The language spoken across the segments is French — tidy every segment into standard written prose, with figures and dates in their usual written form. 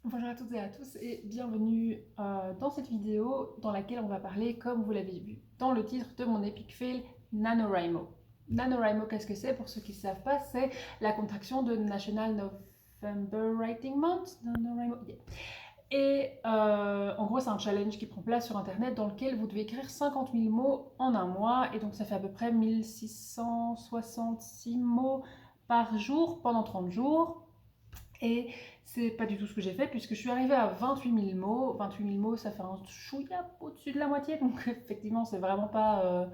Bonjour à toutes et à tous et bienvenue dans cette vidéo dans laquelle on va parler, comme vous l'avez vu dans le titre de mon epic fail, NaNoWriMo. NaNoWriMo, qu'est-ce que c'est? Pour ceux qui ne savent pas, c'est la contraction de National November Writing Month. NaNoWriMo, yeah. Et en gros, c'est un challenge qui prend place sur Internet dans lequel vous devez écrire 50 000 mots en un mois. Et donc, ça fait à peu près 1666 mots par jour pendant 30 jours. Et c'est pas du tout ce que j'ai fait puisque je suis arrivée à 28 000 mots. 28 000 mots, ça fait un chouïa au-dessus de la moitié. Donc effectivement, c'est vraiment pas...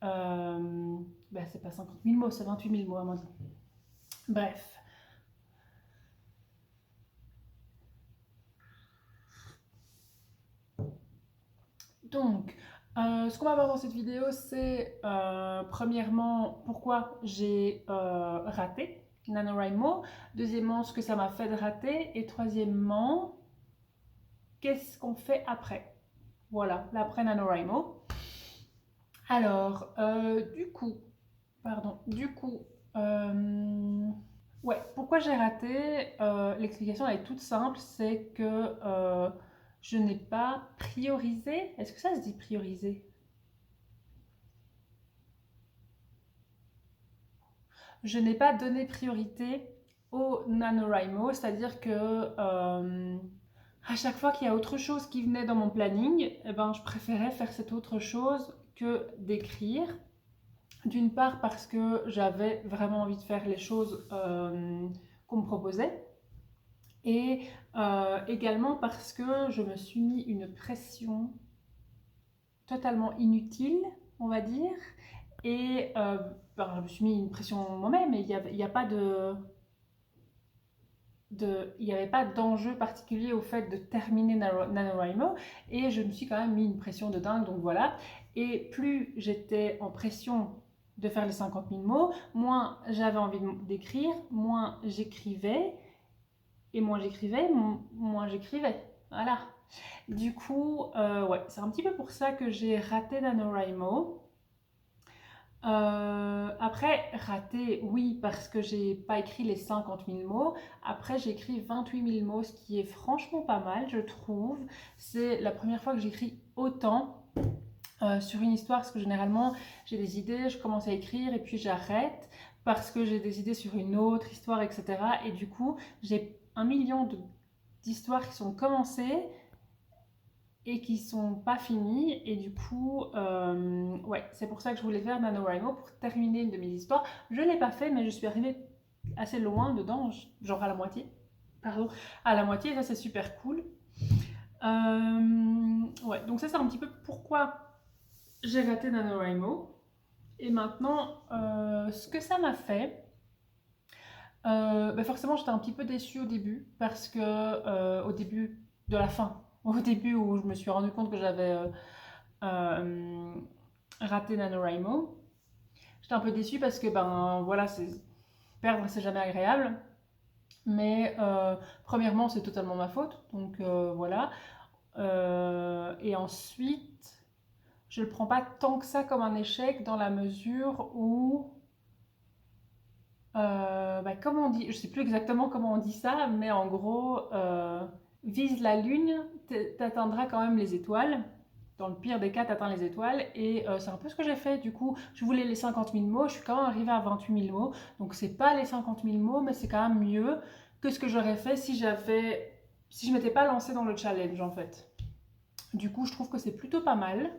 c'est pas 50 000 mots, c'est 28 000 mots à mon avis. Bref. Donc, ce qu'on va voir dans cette vidéo, c'est premièrement pourquoi j'ai raté NaNoWriMo. Deuxièmement, ce que ça m'a fait de rater. Et troisièmement, qu'est-ce qu'on fait après. Voilà, l'après NaNoWriMo. Alors, ouais, pourquoi j'ai raté? L'explication elle est toute simple, c'est que je n'ai pas priorisé. Est-ce que ça se dit prioriser? Je n'ai pas donné priorité au NaNoWriMo, c'est-à-dire que à chaque fois qu'il y a autre chose qui venait dans mon planning, eh ben, je préférais faire cette autre chose que d'écrire. D'une part parce que j'avais vraiment envie de faire les choses qu'on me proposait. Et également parce que je me suis mis une pression totalement inutile, on va dire. Et je me suis mis une pression moi-même, et il n'y a pas il n'y avait pas d'enjeu particulier au fait de terminer NaNoWriMo, et je me suis quand même mis une pression de dingue, donc voilà. Et plus j'étais en pression de faire les 50 000 mots, moins j'avais envie d'écrire, moins j'écrivais, et moins j'écrivais. Voilà. Du coup, ouais, c'est un petit peu pour ça que j'ai raté NaNoWriMo. Après, raté, oui, parce que j'ai pas écrit les 50 000 mots. Après, j'ai écrit 28 000 mots, ce qui est franchement pas mal, je trouve. C'est la première fois que j'écris autant sur une histoire, parce que généralement, j'ai des idées, je commence à écrire et puis j'arrête parce que j'ai des idées sur une autre histoire, etc. Et du coup, j'ai un million d'histoires qui sont commencées et qui sont pas finies. Et du coup, ouais, c'est pour ça que je voulais faire NaNoWriMo pour terminer une de mes histoires. Je l'ai pas fait, mais je suis arrivée assez loin dedans, genre à la moitié. Pardon, à la moitié, ça c'est super cool. Ouais, donc ça c'est un petit peu pourquoi j'ai raté NaNoWriMo. Et maintenant, ce que ça m'a fait, forcément j'étais un petit peu déçue au début, parce que au début de la fin, au début où je me suis rendu compte que j'avais euh, raté NaNoWriMo, j'étais un peu déçue parce que ben voilà, perdre c'est jamais agréable. Mais premièrement, c'est totalement ma faute, donc voilà. Et ensuite, je le prends pas tant que ça comme un échec dans la mesure où, comme on dit, je sais plus exactement comment on dit ça, mais en gros, vise la lune, t'atteindras quand même les étoiles. Dans le pire des cas, t'atteins les étoiles. Et c'est un peu ce que j'ai fait. Du coup, je voulais les 50 000 mots, je suis quand même arrivée à 28 000 mots. Donc c'est pas les 50 000 mots, mais c'est quand même mieux que ce que j'aurais fait si je m'étais pas lancée dans le challenge en fait. Du coup, je trouve que c'est plutôt pas mal.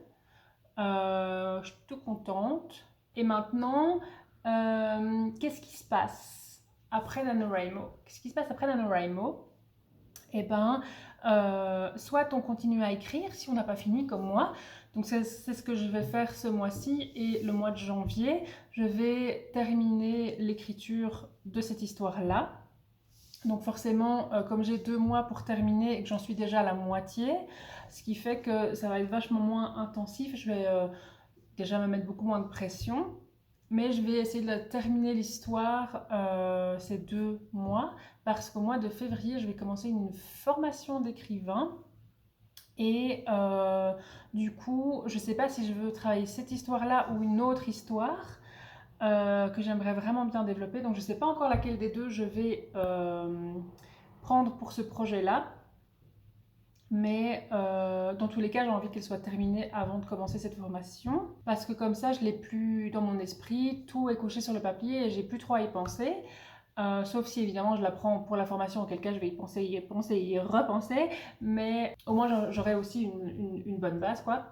Je suis plutôt contente. Et maintenant, qu'est-ce qui se passe après NaNoWriMo? Qu'est-ce qui se passe après NaNoWriMo? Eh ben, soit on continue à écrire si on n'a pas fini comme moi. Donc c'est ce que je vais faire ce mois-ci, et le mois de janvier, je vais terminer l'écriture de cette histoire-là. Donc forcément, comme j'ai 2 mois pour terminer et que j'en suis déjà à la moitié, ce qui fait que ça va être vachement moins intensif, je vais déjà me mettre beaucoup moins de pression. Mais je vais essayer de terminer l'histoire ces 2 mois, parce qu'au mois de février, je vais commencer une formation d'écrivain. Et du coup, je ne sais pas si je veux travailler cette histoire-là ou une autre histoire que j'aimerais vraiment bien développer. Donc je ne sais pas encore laquelle des deux je vais prendre pour ce projet-là. Mais dans tous les cas, j'ai envie qu'elle soit terminée avant de commencer cette formation. Parce que comme ça, je l'ai plus dans mon esprit, tout est couché sur le papier et j'ai plus trop à y penser. Sauf si évidemment je la prends pour la formation, auquel cas je vais y penser, y repenser. Mais au moins j'aurai aussi une bonne base, quoi.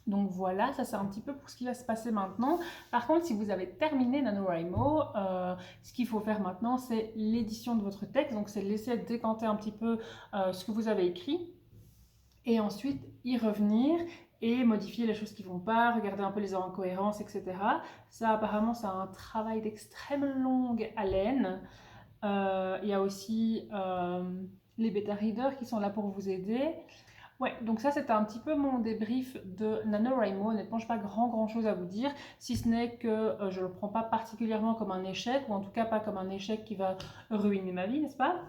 Donc voilà, ça c'est un petit peu pour ce qui va se passer maintenant. Par contre, si vous avez terminé NaNoWriMo, ce qu'il faut faire maintenant, c'est l'édition de votre texte. Donc c'est laisser décanter un petit peu ce que vous avez écrit et ensuite y revenir et modifier les choses qui ne vont pas, regarder un peu les incohérences, etc. Ça apparemment c'est un travail d'extrême longue haleine. Il y a aussi les bêta readers qui sont là pour vous aider. Ouais, donc ça c'était un petit peu mon débrief de NaNoWriMo. Honnêtement, je n'ai pas grand chose à vous dire, si ce n'est que je ne le prends pas particulièrement comme un échec, ou en tout cas pas comme un échec qui va ruiner ma vie, n'est-ce pas?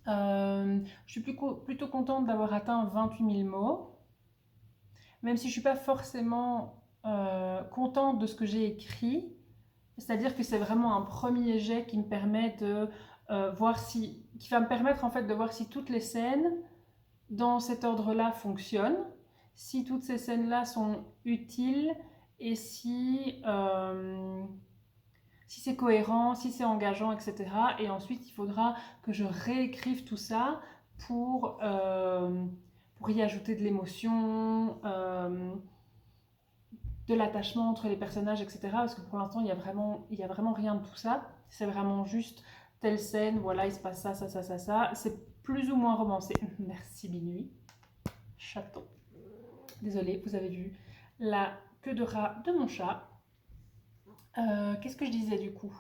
Je suis plutôt contente d'avoir atteint 28 000 mots, même si je ne suis pas forcément contente de ce que j'ai écrit. C'est-à-dire que c'est vraiment un premier jet qui me permet de qui va me permettre en fait de voir si toutes les scènes dans cet ordre-là fonctionnent, si toutes ces scènes-là sont utiles et si c'est cohérent, si c'est engageant, etc. Et ensuite, il faudra que je réécrive tout ça pour y ajouter de l'émotion, de l'attachement entre les personnages, etc. Parce que pour l'instant, il y a vraiment rien de tout ça. C'est vraiment juste telle scène, voilà, il se passe ça, ça, ça, ça, ça. C'est plus ou moins romancé. Merci Binui. Chaton. Désolée, vous avez vu la queue de rat de mon chat. Qu'est-ce que je disais du coup?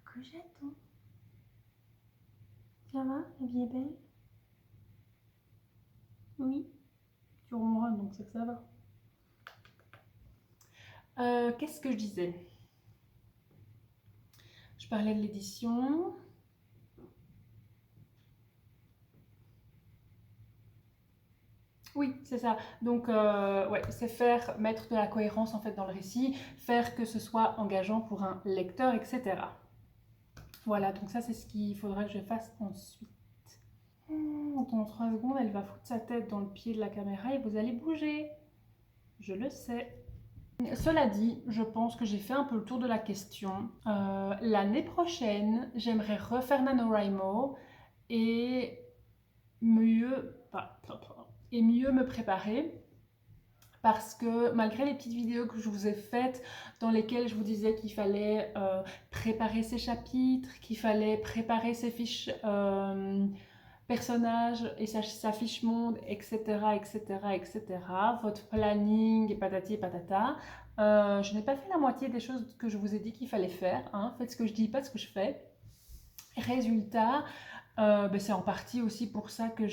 Coucou chaton. Ça va? La vie est belle? Oui. Tu ronronnes, donc c'est que ça va. Qu'est-ce que je disais? Je parlais de l'édition. Oui, c'est ça. Donc, ouais, c'est mettre de la cohérence en fait dans le récit, faire que ce soit engageant pour un lecteur, etc. Voilà, donc ça c'est ce qu'il faudra que je fasse ensuite. Dans 3 secondes, elle va foutre sa tête dans le pied de la caméra et vous allez bouger. Je le sais. Cela dit, je pense que j'ai fait un peu le tour de la question. L'année prochaine, j'aimerais refaire NaNoWriMo et mieux me préparer, parce que malgré les petites vidéos que je vous ai faites dans lesquelles je vous disais qu'il fallait préparer ses chapitres, qu'il fallait préparer ses fiches personnages et sa fiche monde, etc., etc., etc., votre planning et patati et patata, je n'ai pas fait la moitié des choses que je vous ai dit qu'il fallait faire, hein. Faites ce que je dis, pas ce que je fais. Résultat, c'est en partie aussi pour ça que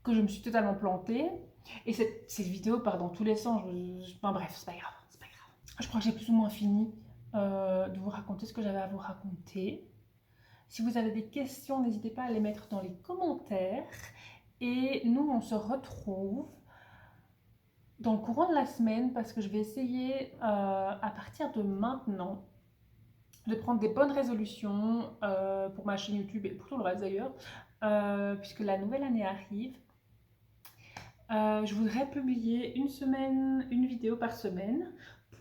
que je me suis totalement plantée. Et cette vidéo part dans tous les sens. Enfin bref, c'est pas grave, c'est pas grave. Je crois que j'ai plus ou moins fini de vous raconter ce que j'avais à vous raconter. Si vous avez des questions, n'hésitez pas à les mettre dans les commentaires. Et nous, on se retrouve dans le courant de la semaine, parce que je vais essayer à partir de maintenant de prendre des bonnes résolutions pour ma chaîne YouTube et pour tout le reste d'ailleurs, puisque la nouvelle année arrive. Je voudrais publier une vidéo par semaine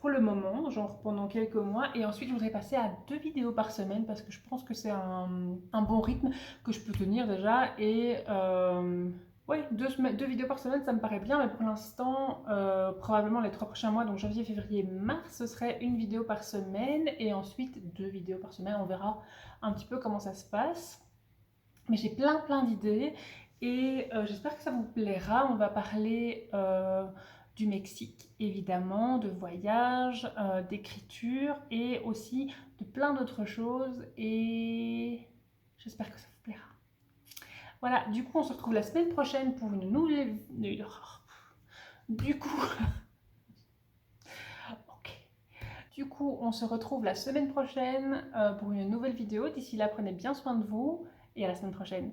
pour le moment, genre pendant quelques mois, et ensuite je voudrais passer à 2 vidéos par semaine, parce que je pense que c'est un bon rythme que je peux tenir déjà. Et ouais, 2 vidéos par semaine, ça me paraît bien, mais pour l'instant, probablement les 3 prochains mois, donc janvier, février, mars, ce serait 1 vidéo par semaine, et ensuite 2 vidéos par semaine. On verra un petit peu comment ça se passe. Mais j'ai plein d'idées, et j'espère que ça vous plaira. On va parler du Mexique, évidemment, de voyage, d'écriture, et aussi de plein d'autres choses, et j'espère que ça vous plaira. Voilà, du coup on se retrouve la semaine prochaine pour une nouvelle... Du coup... Ok. Du coup, on se retrouve la semaine prochaine pour une nouvelle vidéo. D'ici là, prenez bien soin de vous, et à la semaine prochaine.